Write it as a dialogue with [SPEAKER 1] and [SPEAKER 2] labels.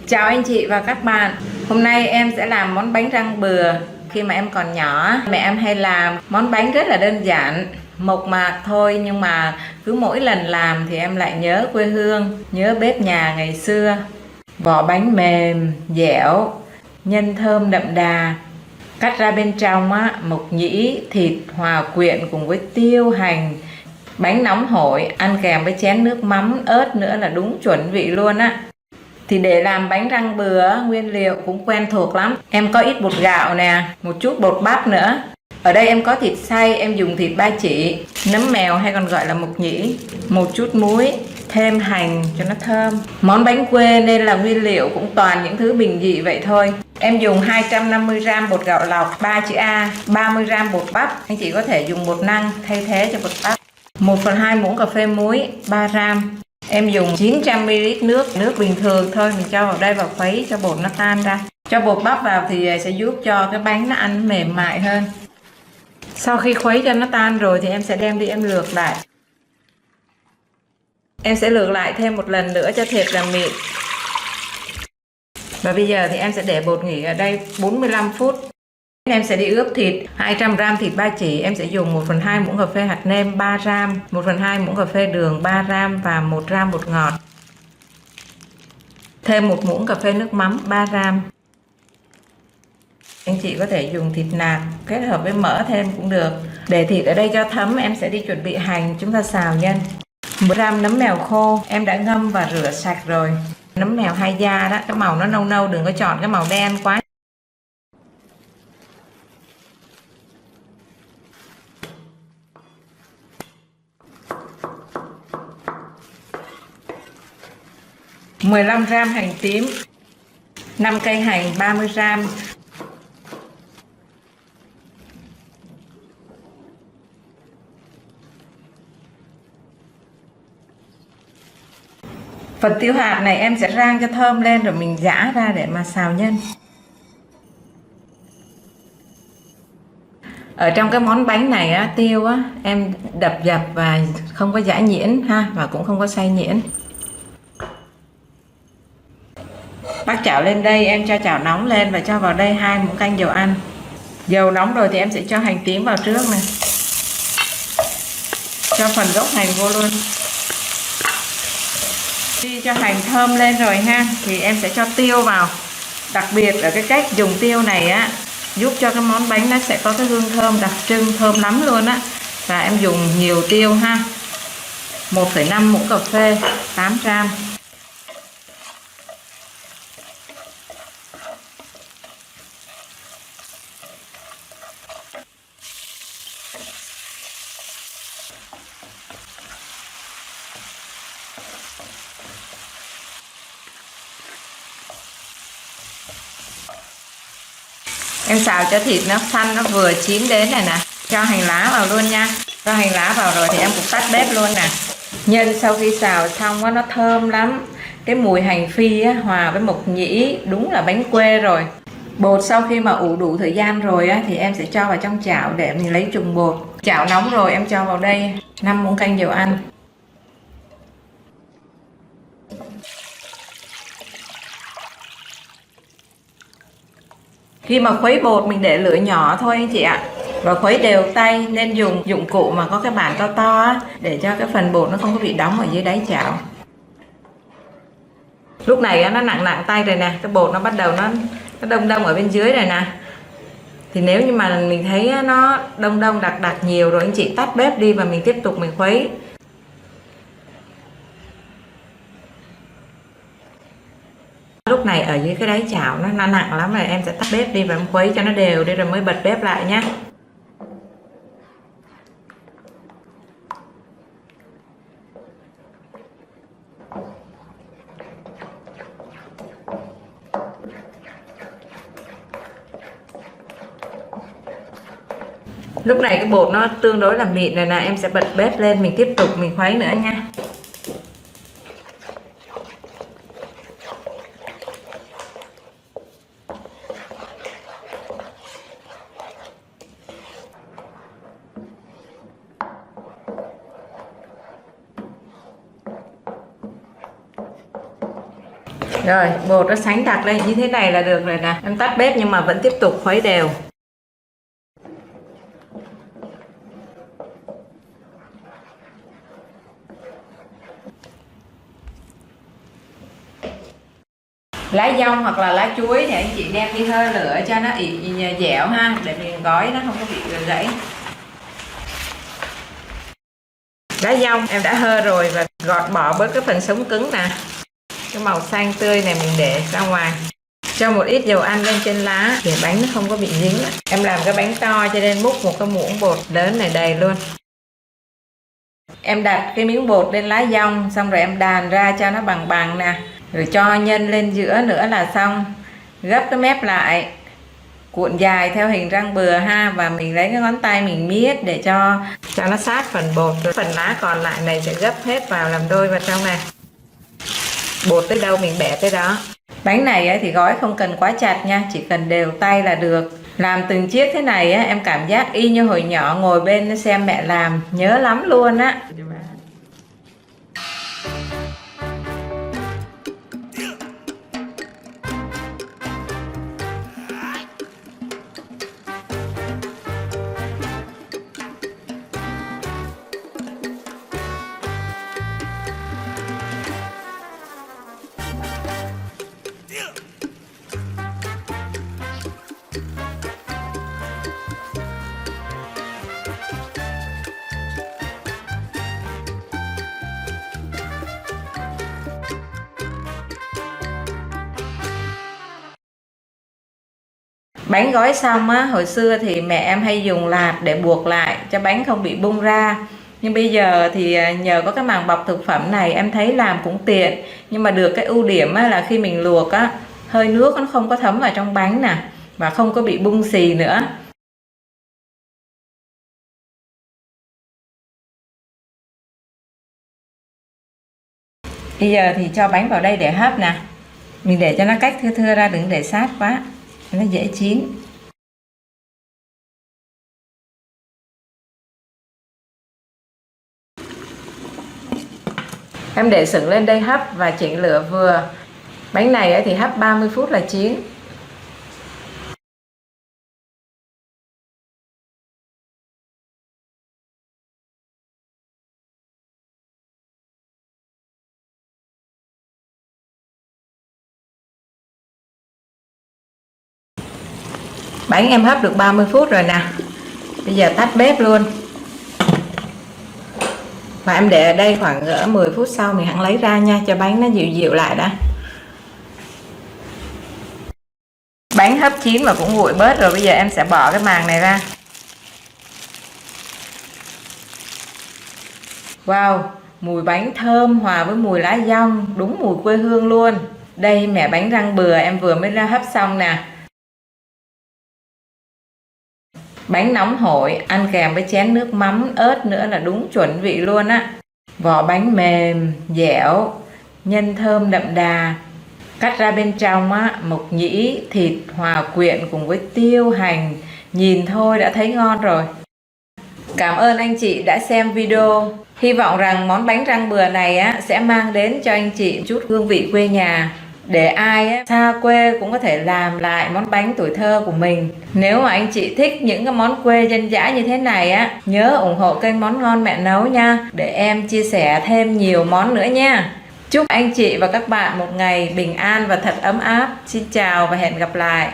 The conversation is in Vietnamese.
[SPEAKER 1] Chào anh chị và các bạn. Hôm nay em sẽ làm món bánh rang bừa. Khi mà em còn nhỏ, mẹ em hay làm món bánh rất là đơn giản, mộc mạc thôi, nhưng mà cứ mỗi lần làm thì em lại nhớ quê hương, nhớ bếp nhà ngày xưa. Vỏ bánh mềm, dẻo, nhân thơm đậm đà. Cắt ra bên trong mộc nhĩ, thịt hòa quyện cùng với tiêu, hành. Bánh nóng hổi, ăn kèm với chén nước mắm, ớt nữa là đúng chuẩn vị luôn á. Thì để làm bánh rang bừa, nguyên liệu cũng quen thuộc lắm. Em có ít bột gạo nè, một chút bột bắp nữa. Ở đây em có thịt xay, em dùng thịt ba chỉ, nấm mèo hay còn gọi là mộc nhĩ, một chút muối, thêm hành cho nó thơm. Món bánh quê nên là nguyên liệu cũng toàn những thứ bình dị vậy thôi. Em dùng 250g bột gạo lọc 3 chữ A, 30g bột bắp. Anh chị có thể dùng bột năng thay thế cho bột bắp. 1/2 muỗng cà phê muối, 3g. Em dùng 900ml nước bình thường thôi, mình cho vào đây và khuấy cho bột nó tan ra. Cho bột bắp vào thì sẽ giúp cho cái bánh nó ăn mềm mại hơn. Sau khi khuấy cho nó tan rồi thì em sẽ đem đi em lược lại. Em sẽ lược lại thêm một lần nữa cho thiệt là mịn. Và bây giờ thì em sẽ để bột nghỉ ở đây 45 phút. Em sẽ đi ướp thịt. 200g thịt ba chỉ em sẽ dùng 1/2 muỗng cà phê hạt nêm 3g, 1/2 muỗng cà phê đường 3g và 1g bột ngọt. Thêm 1 muỗng cà phê nước mắm 3g. Anh chị có thể dùng thịt nạc kết hợp với mỡ thêm cũng được. Để thịt ở đây cho thấm, em sẽ đi chuẩn bị hành chúng ta xào nhân. 1g nấm mèo khô em đã ngâm và rửa sạch rồi. Nấm mèo hai da đó, cái màu nó nâu nâu, đừng có chọn cái màu đen quá. – 15g hành tím, 5 cây hành 30g. Phần tiêu hạt này em sẽ rang cho thơm lên rồi mình giã ra để mà xào nhân. Ở trong cái món bánh này tiêu em đập dập và không có giã nhuyễn và cũng không có xay nhuyễn. Bác chảo lên đây, em cho chảo nóng lên và cho vào đây 2 muỗng canh dầu ăn. Dầu nóng rồi thì em sẽ cho hành tím vào trước này. Cho phần gốc hành vô luôn. Khi cho hành thơm lên rồi thì em sẽ cho tiêu vào. Đặc biệt ở cái cách dùng tiêu này giúp cho cái món bánh nó sẽ có cái hương thơm đặc trưng, thơm lắm luôn Và em dùng nhiều tiêu 1,5 muỗng cà phê 8g. Em xào cho thịt nó xanh, nó vừa chín đến này nè. Cho hành lá vào luôn nha. Cho hành lá vào rồi thì em cũng tắt bếp luôn nè. Nhân sau khi xào xong nó thơm lắm. Cái mùi hành phi hòa với mộc nhĩ, đúng là bánh quê rồi. Bột sau khi mà ủ đủ thời gian rồi thì em sẽ cho vào trong chảo để mình lấy trùng bột. Chảo nóng rồi em cho vào đây 5 muỗng canh dầu ăn. Khi mà khuấy bột mình để lửa nhỏ thôi anh chị ạ. Và khuấy đều tay, nên dùng dụng cụ mà có cái bàn to to để cho cái phần bột nó không có bị đóng ở dưới đáy chảo. Lúc này nó nặng nặng tay rồi nè, cái bột nó bắt đầu nó đông đông ở bên dưới rồi nè. Thì nếu như mà mình thấy nó đông đông đặc đặc nhiều rồi, anh chị tắt bếp đi và mình tiếp tục mình khuấy. Lúc này ở dưới cái đáy chảo nó nặng lắm rồi, em sẽ tắt bếp đi và em khuấy cho nó đều đi rồi mới bật bếp lại nhé. Lúc này cái bột nó tương đối là mịn rồi nè, em sẽ bật bếp lên mình tiếp tục mình khuấy nữa nha. Rồi, bột nó sánh đặc lên như thế này là được rồi nè. Em tắt bếp nhưng mà vẫn tiếp tục khuấy đều. Lá dong hoặc là lá chuối thì anh chị đem đi hơi lửa cho nó dẻo ha, để mình gói nó không có bị gãy. Lá dong em đã hơ rồi và gọt bỏ bớt cái phần sống cứng nè. Cái màu xanh tươi này mình để ra ngoài. Cho một ít dầu ăn lên trên lá để bánh nó không có bị dính. Em làm cái bánh to cho nên múc một cái muỗng bột lớn này đầy luôn. Em đặt cái miếng bột lên lá dong, xong rồi em đàn ra cho nó bằng bằng nè. Rồi cho nhân lên giữa nữa là xong. Gấp cái mép lại, cuộn dài theo hình răng bừa ha, và mình lấy cái ngón tay mình miết để cho nó sát phần bột. Rồi phần lá còn lại này sẽ gấp hết vào làm đôi vào trong này. Bột tới đâu mình bẻ tới đó. Bánh này thì gói không cần quá chặt nha, chỉ cần đều tay là được. Làm từng chiếc thế này em cảm giác y như hồi nhỏ ngồi bên xem mẹ làm, nhớ lắm luôn á. Bánh gói xong hồi xưa thì mẹ em hay dùng lạt để buộc lại cho bánh không bị bung ra. Nhưng bây giờ thì nhờ có cái màng bọc thực phẩm này em thấy làm cũng tiện. Nhưng mà được cái ưu điểm là khi mình luộc hơi nước nó không có thấm vào trong bánh nè, và không có bị bung xì nữa. Bây giờ thì cho bánh vào đây để hấp nè. Mình để cho nó cách thưa thưa ra, đừng để sát quá, nó dễ chín. Em để sửng lên đây hấp và chỉnh lửa vừa. Bánh này thì hấp 30 phút là chín. Bánh em hấp được 30 phút rồi nè. Bây giờ tắt bếp luôn. Và em để ở đây khoảng 10 phút sau mình hẳn lấy ra nha, cho bánh nó dịu dịu lại đã. Bánh hấp chín mà cũng nguội bớt rồi, bây giờ em sẽ bỏ cái màng này ra. Wow, mùi bánh thơm hòa với mùi lá dong, đúng mùi quê hương luôn. Đây mẻ bánh rang bừa em vừa mới ra hấp xong nè. Bánh nóng hổi, ăn kèm với chén nước mắm ớt nữa là đúng chuẩn vị luôn á. Vỏ bánh mềm, dẻo, nhân thơm đậm đà. Cắt ra bên trong mộc nhĩ, thịt hòa quyện cùng với tiêu, hành. Nhìn thôi đã thấy ngon rồi. Cảm ơn anh chị đã xem video. Hy vọng rằng món bánh rang bừa này sẽ mang đến cho anh chị chút hương vị quê nhà, để ai xa quê cũng có thể làm lại món bánh tuổi thơ của mình. Nếu mà anh chị thích những cái món quê dân dã như thế này nhớ ủng hộ kênh Món Ngon Mẹ Nấu nha, để em chia sẻ thêm nhiều món nữa nha. Chúc anh chị và các bạn một ngày bình an và thật ấm áp. Xin chào và hẹn gặp lại.